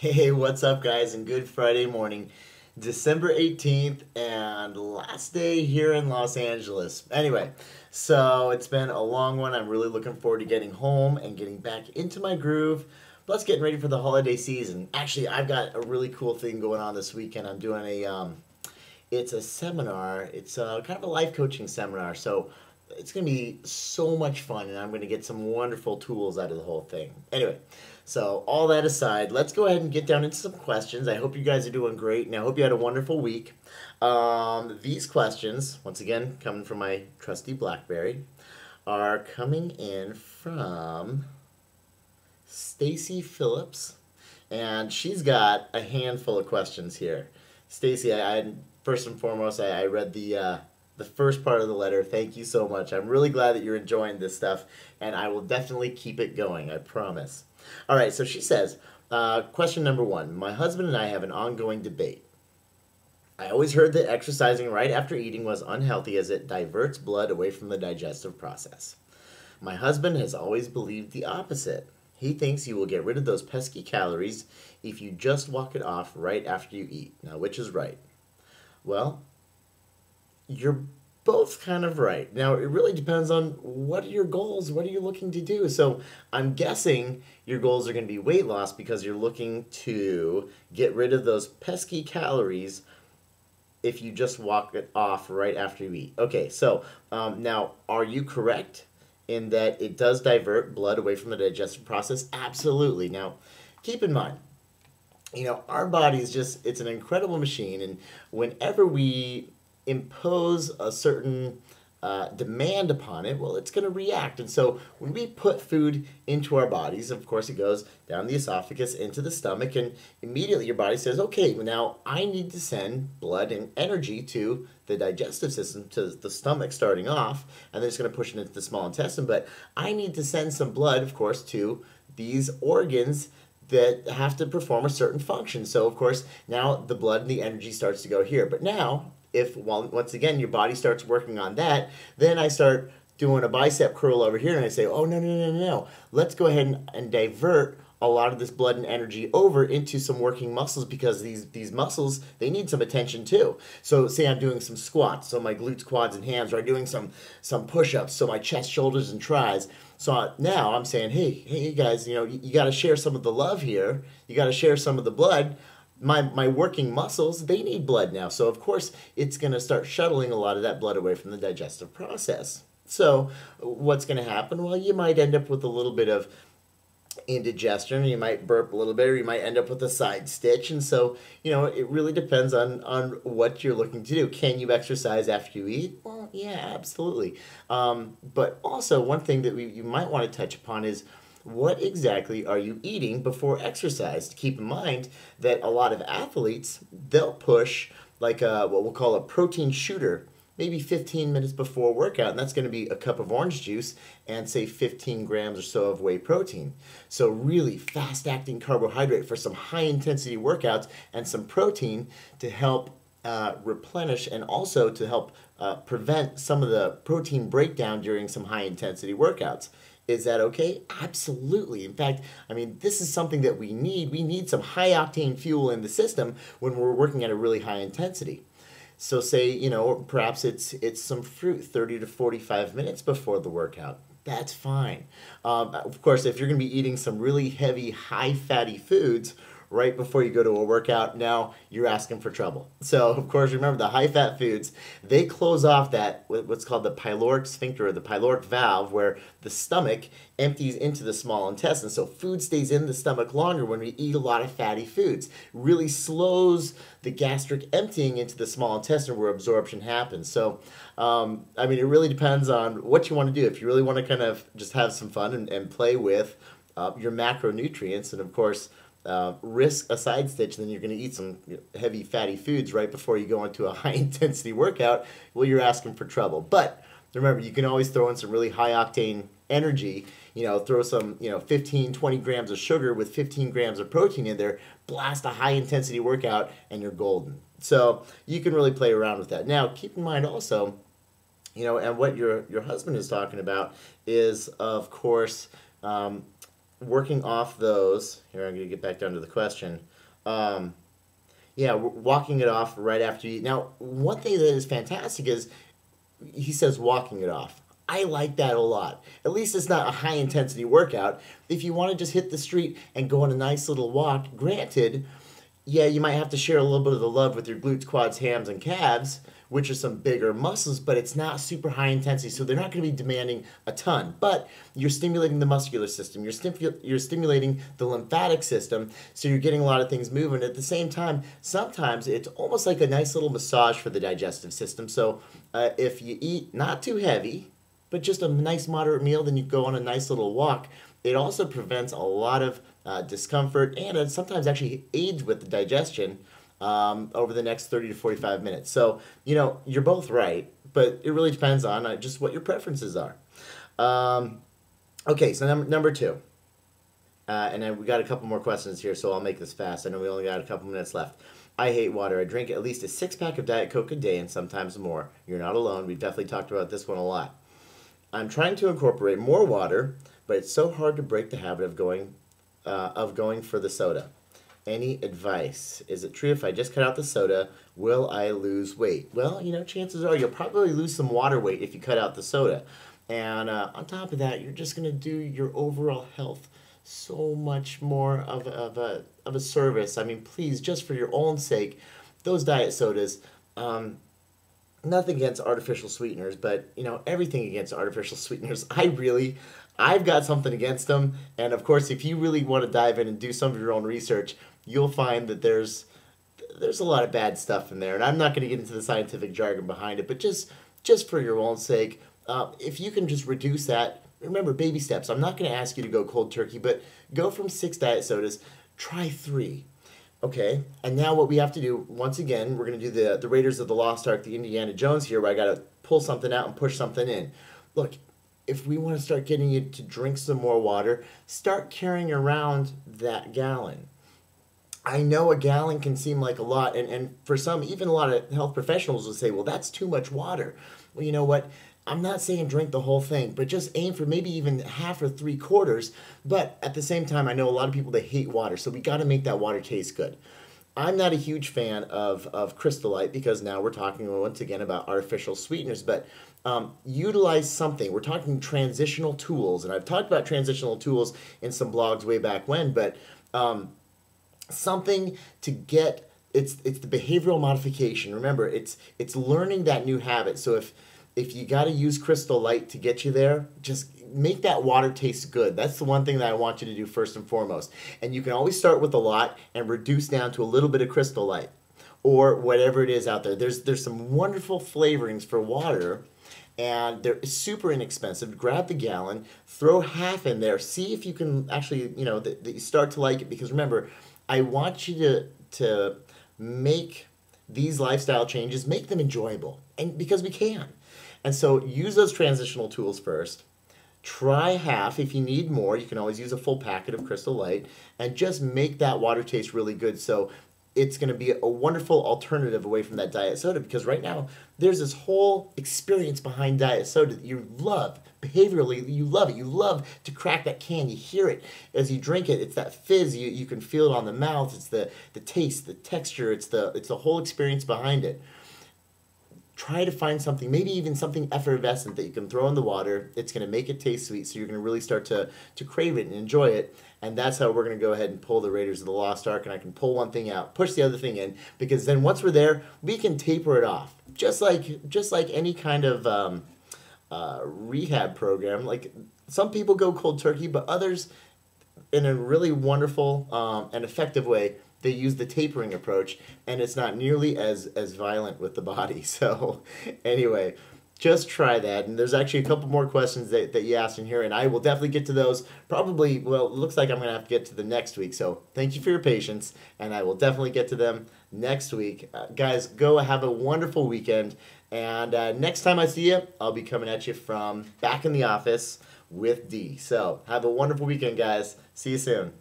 Hey, what's up, guys? And good Friday morning, December 18th, and last day here in Los Angeles. Anyway, so it's been a long one. I'm really looking forward to getting home and getting back into my groove, plus getting ready for the holiday season. Actually, I've got a really cool thing going on this weekend. I'm doing it's a seminar. It's kind of a life coaching seminar. So it's going to be so much fun, and I'm going to get some wonderful tools out of the whole thing. Anyway, so all that aside, let's go ahead and get down into some questions. I hope you guys are doing great, and I hope you had a wonderful week. These questions, once again, coming from my trusty BlackBerry, are coming in from Stacy Phillips, and she's got a handful of questions here. Stacy, first and foremost, I read the first part of the letter. Thank you so much. I'm really glad that you're enjoying this stuff, and I will definitely keep it going. I promise. All right. So she says, question number one: my husband and I have an ongoing debate. I always heard that exercising right after eating was unhealthy as it diverts blood away from the digestive process. My husband has always believed the opposite. He thinks you will get rid of those pesky calories if you just walk it off right after you eat. Now, which is right? Well, you're both kind of right. Now, it really depends on what are your goals? What are you looking to do? So, I'm guessing your goals are going to be weight loss because you're looking to get rid of those pesky calories if you just walk it off right after you eat. Okay, so now, are you correct in that it does divert blood away from the digestive process? Absolutely. Now, keep in mind, our body is it's an incredible machine, and whenever we impose a certain demand upon it, well, it's going to react. And so when we put food into our bodies, of course, it goes down the esophagus into the stomach, and immediately your body says, okay, now I need to send blood and energy to the digestive system, to the stomach starting off, and then it's going to push it into the small intestine. But I need to send some blood, of course, to these organs that have to perform a certain function. So, of course, now the blood and the energy starts to go here. But now, once again your body starts working on that, then I start doing a bicep curl over here, and I say, oh, no, no, no, no, no. Let's go ahead and divert a lot of this blood and energy over into some working muscles, because these muscles, they need some attention too. So say I'm doing some squats, so my glutes, quads, and hams, or I'm doing some push-ups, so my chest, shoulders, and tris. So now I'm saying, hey guys, you got to share some of the love here. You got to share some of the blood. My working muscles, they need blood now. So of course it's going to start shuttling a lot of that blood away from the digestive process. So what's going to happen? Well, you might end up with a little bit of indigestion, you might burp a little bit, or you might end up with a side stitch. And so, it really depends on what you're looking to do. Can you exercise after you eat? Well, yeah, absolutely. But also, one thing that you might want to touch upon is, what exactly are you eating before exercise? Keep in mind that a lot of athletes, they'll push like what we'll call a protein shooter, maybe 15 minutes before workout, and that's going to be a cup of orange juice and say 15 grams or so of whey protein. So really fast-acting carbohydrate for some high-intensity workouts, and some protein to help replenish, and also to help prevent some of the protein breakdown during some high-intensity workouts. Is that okay? Absolutely. In fact, this is something that we need. We need some high-octane fuel in the system when we're working at a really high intensity. So say, perhaps it's some fruit 30 to 45 minutes before the workout. That's fine. Of course, if you're going to be eating some really heavy, high fatty foods right before you go to a workout, now you're asking for trouble. So, of course, remember the high fat foods, they close off that, what's called the pyloric sphincter, or the pyloric valve, where the stomach empties into the small intestine. So food stays in the stomach longer when we eat a lot of fatty foods. Really slows the gastric emptying into the small intestine, where absorption happens. So, it really depends on what you want to do. If you really want to kind of just have some fun and play with your macronutrients, and of course, risk a side stitch, then you're going to eat some heavy fatty foods right before you go into a high intensity workout, well, you're asking for trouble. But remember, you can always throw in some really high octane energy, throw some, 15, 20 grams of sugar with 15 grams of protein in there, blast a high intensity workout, and you're golden. So you can really play around with that. Now, keep in mind also, and what your husband is talking about is, of course, working off those. Here, I'm going to get back down to the question. Yeah, walking it off right after you eat. Now, one thing that is fantastic is he says walking it off. I like that a lot. At least it's not a high intensity workout. If you want to just hit the street and go on a nice little walk, granted, yeah, you might have to share a little bit of the love with your glutes, quads, hams, and calves, which are some bigger muscles, but it's not super high intensity, so they're not going to be demanding a ton. But you're stimulating the muscular system, you're stimulating the lymphatic system, so you're getting a lot of things moving. At the same time, sometimes it's almost like a nice little massage for the digestive system. So if you eat not too heavy, but just a nice moderate meal, then you go on a nice little walk. It also prevents a lot of discomfort, and it sometimes actually aids with the digestion over the next 30 to 45 minutes. So, you're both right, but it really depends on just what your preferences are. Okay, so number two. And then we got a couple more questions here, so I'll make this fast. I know we only got a couple minutes left. I hate water. I drink at least a 6-pack of Diet Coke a day and sometimes more. You're not alone. We've definitely talked about this one a lot. I'm trying to incorporate more water, but it's so hard to break the habit of going for the soda. Any advice? Is it true if I just cut out the soda, will I lose weight? Well, chances are you'll probably lose some water weight if you cut out the soda. And on top of that, you're just going to do your overall health so much more of a service. I mean, please, just for your own sake, those diet sodas, nothing against artificial sweeteners, but, everything against artificial sweeteners, I've got something against them. And of course, if you really want to dive in and do some of your own research, you'll find that there's a lot of bad stuff in there. And I'm not going to get into the scientific jargon behind it, but just for your own sake, if you can just reduce that, remember, baby steps. I'm not going to ask you to go cold turkey, but go from 6 diet sodas, try 3. Okay, and now what we have to do, once again, we're going to do the Raiders of the Lost Ark, the Indiana Jones here, where I got to pull something out and push something in. Look, if we want to start getting you to drink some more water, start carrying around that gallon. I know a gallon can seem like a lot, and for some, even a lot of health professionals will say, well, that's too much water. Well, you know what? I'm not saying drink the whole thing, but just aim for maybe even half or 3/4. But at the same time, I know a lot of people that hate water, so we got to make that water taste good. I'm not a huge fan of Crystal Light because now we're talking once again about artificial sweeteners, but utilize something. We're talking transitional tools, and I've talked about transitional tools in some blogs way back when, but something to get, it's the behavioral modification. Remember, it's learning that new habit. So if you got to use Crystal Light to get you there, just make that water taste good. That's the one thing that I want you to do first and foremost. And you can always start with a lot and reduce down to a little bit of Crystal Light or whatever it is out there. There's some wonderful flavorings for water, and they're super inexpensive. Grab the gallon, throw half in there, see if you can actually, that you start to like it. Because remember, I want you to make these lifestyle changes, make them enjoyable, and because we can. And so use those transitional tools first. Try half. If you need more, you can always use a full packet of Crystal Light, and just make that water taste really good. So it's going to be a wonderful alternative away from that diet soda, because right now there's this whole experience behind diet soda that you love. Behaviorally, you love it. You love to crack that can. You hear it as you drink it. It's that fizz. You can feel it on the mouth. It's the taste, the texture. It's the whole experience behind it. Try to find something, maybe even something effervescent that you can throw in the water. It's going to make it taste sweet, so you're going to really start to crave it and enjoy it. And that's how we're going to go ahead and pull the Raiders of the Lost Ark, and I can pull one thing out, push the other thing in, because then once we're there, we can taper it off. Just like any kind of rehab program. Like, some people go cold turkey, but others, in a really wonderful and effective way, they use the tapering approach, and it's not nearly as violent with the body. So anyway, just try that. And there's actually a couple more questions that you asked in here, and I will definitely get to those probably, well, it looks like I'm going to have to get to the next week. So thank you for your patience, and I will definitely get to them next week. Guys, go have a wonderful weekend, and next time I see you, I'll be coming at you from back in the office with D. So have a wonderful weekend, guys. See you soon.